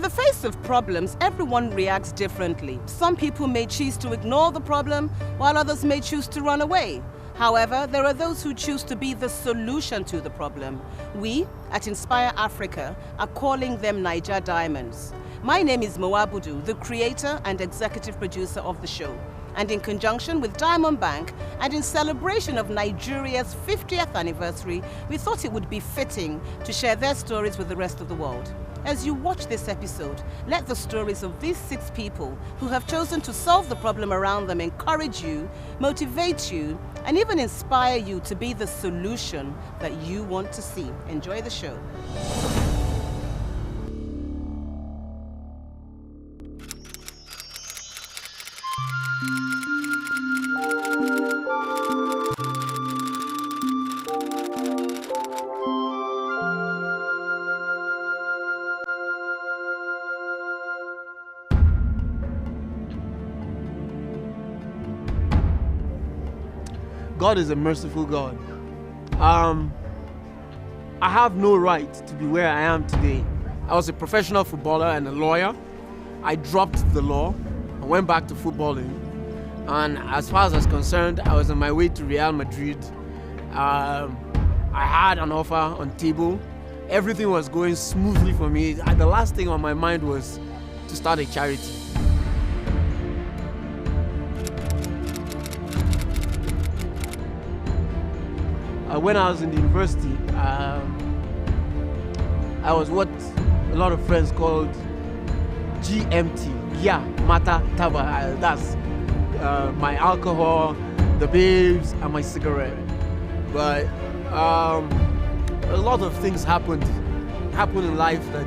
the face of problems, everyone reacts differently. Some people may choose to ignore the problem, while others may choose to run away. However, there are those who choose to be the solution to the problem. We, at Inspire Africa, are calling them Niger Diamonds. My name is Moabudu, the creator and executive producer of the show. And in conjunction with Diamond Bank and in celebration of Nigeria's 50th anniversary, we thought it would be fitting to share their stories with the rest of the world. As you watch this episode, let the stories of these 6 people who have chosen to solve the problem around them encourage you, motivate you, and even inspire you to be the solution that you want to see. Enjoy the show. God is a merciful God. I have no right to be where I am today. I was a professional footballer and a lawyer. I dropped the law and went back to footballing. And as far as I was concerned, I was on my way to Real Madrid. I had an offer on table. Everything was going smoothly for me. The last thing on my mind was to start a charity. When I was in the university, I was what a lot of friends called GMT, Gia Mata Taba. That's my alcohol, the babes, and my cigarette. But a lot of things happened in life that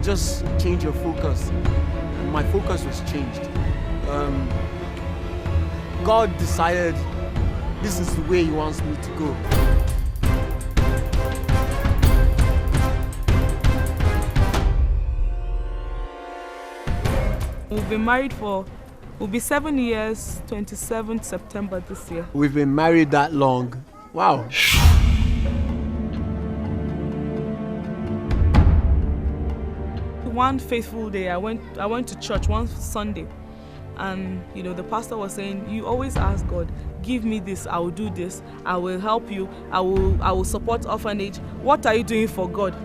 just changed your focus. My focus was changed. God decided this is the way He wants me to go. We've been married will be 7 years, 27th September this year. We've been married that long. Wow. One faithful day, I went to church one Sunday, and the pastor was saying, you always ask God, give me this, I will do this, I will help you, I will support orphanage. What are you doing for God?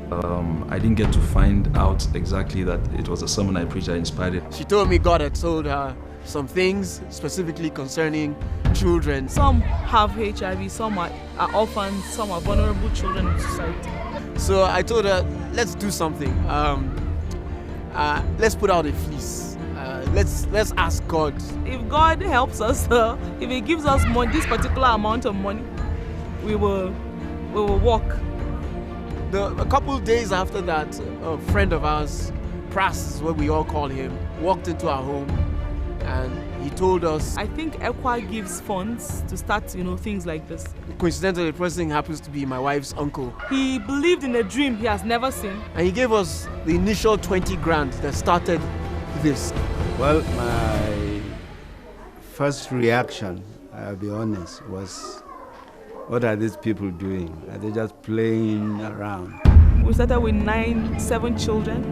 I didn't get to find out exactly that it was a sermon I preached that inspired it. She told me God had told her some things specifically concerning children. Some have HIV, some are orphans, some are vulnerable children in society. So I told her, let's do something. Let's put out a fleece. Let's ask God. If God helps us, if He gives us this particular amount of money, we will walk. A couple of days after that, a friend of ours, Pras is what we all call him, walked into our home and he told us. I think EQUA gives funds to start, things like this. Coincidentally, the person happens to be my wife's uncle. He believed in a dream he has never seen. And he gave us the initial 20 grand that started this. Well, my first reaction, I'll be honest, was, what are these people doing? Are they just playing around? We started with 7 children,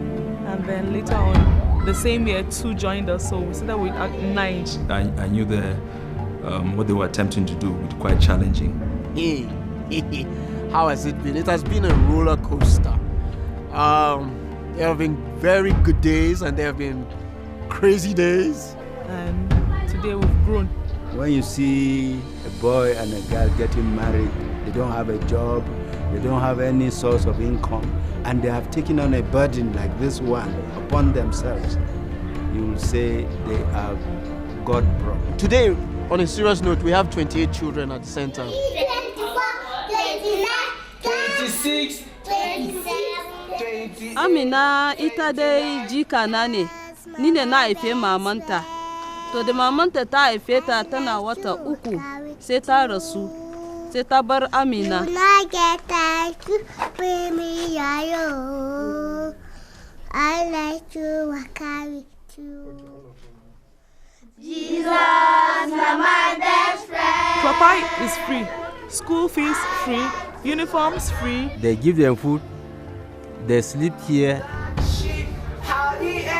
and then later on, the same year, 2 joined us, so we started with 9. I knew what they were attempting to do was quite challenging. How has it been? It has been a roller coaster. There have been very good days and there have been crazy days. And today we've grown. When you see a boy and a girl getting married, they don't have a job, they don't have any source of income, and they have taken on a burden like this one upon themselves, you will say they are God-brought. Today, on a serious note, we have 28 children at the center. 24, 29, 26, 27, 28. Amina ita dai jika na ne, ni ne na haife mamanta. To da mamanta ta haife ta tana wata 3 sai ta rasu, sai ta bar Amina. Na get to bring me yayo. I like to carry you. Jesus, you're my best friend. Clapai is free. School fees free. Uniforms free. They give them food, they sleep here. How the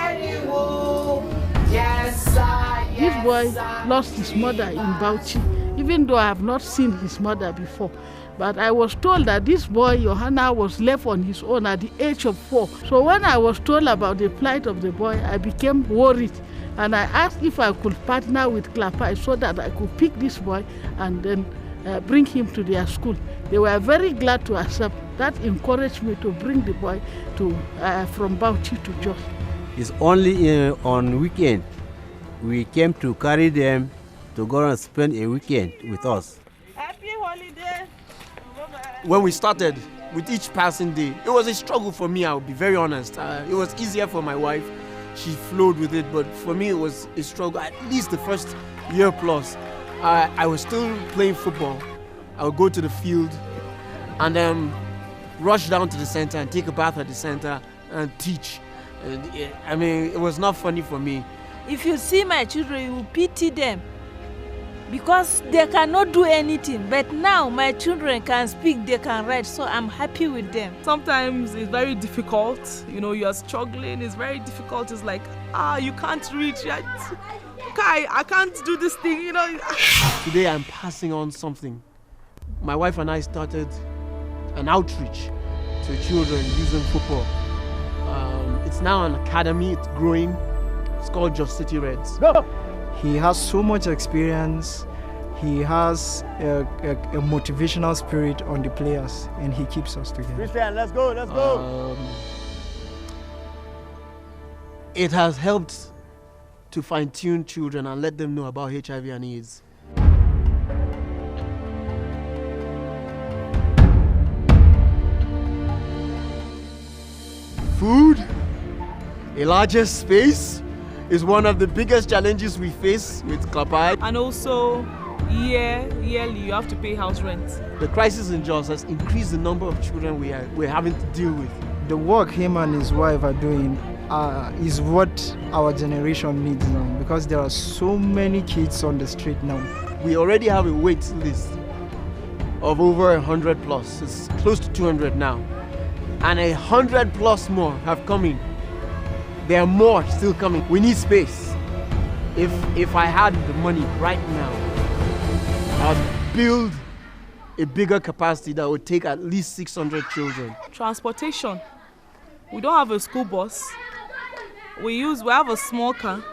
This boy lost his mother in Bauchi, even though I have not seen his mother before. But I was told that this boy, Johanna, was left on his own at the age of 4. So when I was told about the plight of the boy, I became worried. And I asked if I could partner with Clapai so that I could pick this boy and then bring him to their school. They were very glad to accept. That encouraged me to bring the boy from Bauchi to Jos. It's only on weekend we came to carry them to go and spend a weekend with us. Happy holiday. When we started, with each passing day, it was a struggle for me, I'll be very honest. It was easier for my wife. She flowed with it, but for me it was a struggle. At least the first year plus, I was still playing football. I would go to the field and then rush down to the center and take a bath at the center and teach. I mean, it was not funny for me. If you see my children, you will pity them because they cannot do anything. But now my children can speak, they can write, so I'm happy with them. Sometimes it's very difficult. You're struggling. It's very difficult. It's like, you can't reach yet. Kai, I can't do this thing, Today I'm passing on something. My wife and I started an outreach to children using football. It's now an academy, it's growing. It's called Jos City Reds. He has so much experience. He has a motivational spirit on the players, and he keeps us together. Christian, let's go. It has helped to fine-tune children and let them know about HIV and AIDS. Food, a larger space, is one of the biggest challenges we face with Clapai. And also, yearly, you have to pay house rent. The crisis in Jos has increased the number of children we're having to deal with. The work him and his wife are doing is what our generation needs now, because there are so many kids on the street now. We already have a wait list of over 100 plus. It's close to 200 now. And 100 plus more have come in. There are more still coming. We need space. If I had the money right now, I'd build a bigger capacity that would take at least 600 children. Transportation. We don't have a school bus. We have a small car,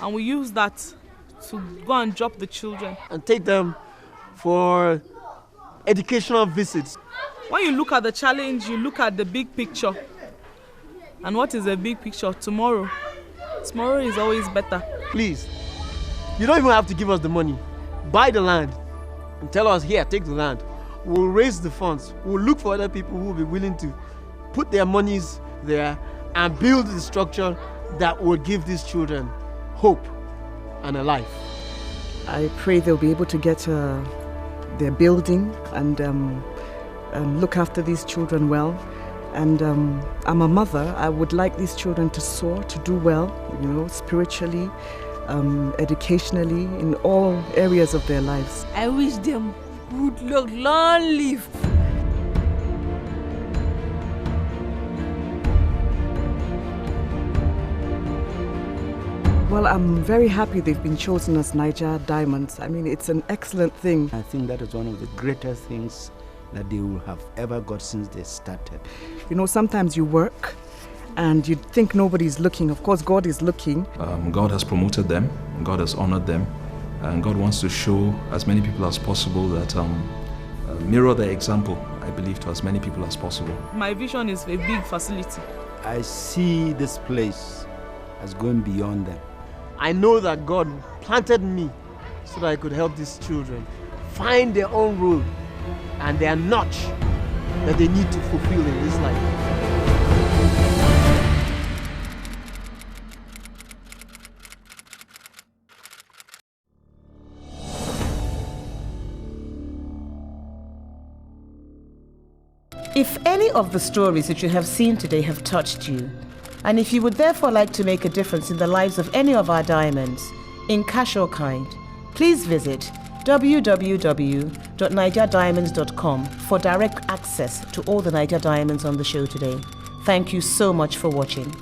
and we use that to go and drop the children. And take them for educational visits. When you look at the challenge, you look at the big picture. And what is the big picture? Tomorrow. Tomorrow is always better. Please, you don't even have to give us the money. Buy the land and tell us, here, take the land. We'll raise the funds. We'll look for other people who will be willing to put their monies there and build the structure that will give these children hope and a life. I pray they'll be able to get their building and look after these children well. And I'm a mother. I would like these children to soar, to do well, spiritually, educationally, in all areas of their lives. I wish them good luck, long live. Well, I'm very happy they've been chosen as Niger Diamonds. I mean, it's an excellent thing. I think that is one of the greatest things that they will have ever got since they started. Sometimes you work and you think nobody's looking. Of course, God is looking. God has promoted them, God has honored them, and God wants to show as many people as possible that mirror their example, I believe, to as many people as possible. My vision is a big facility. I see this place as going beyond them. I know that God planted me so that I could help these children find their own road and their notch that they need to fulfill in this life. If any of the stories that you have seen today have touched you, and if you would therefore like to make a difference in the lives of any of our diamonds, in cash or kind, please visit www.nigerdiamonds.com for direct access to all the Niger Diamonds on the show today. Thank you so much for watching.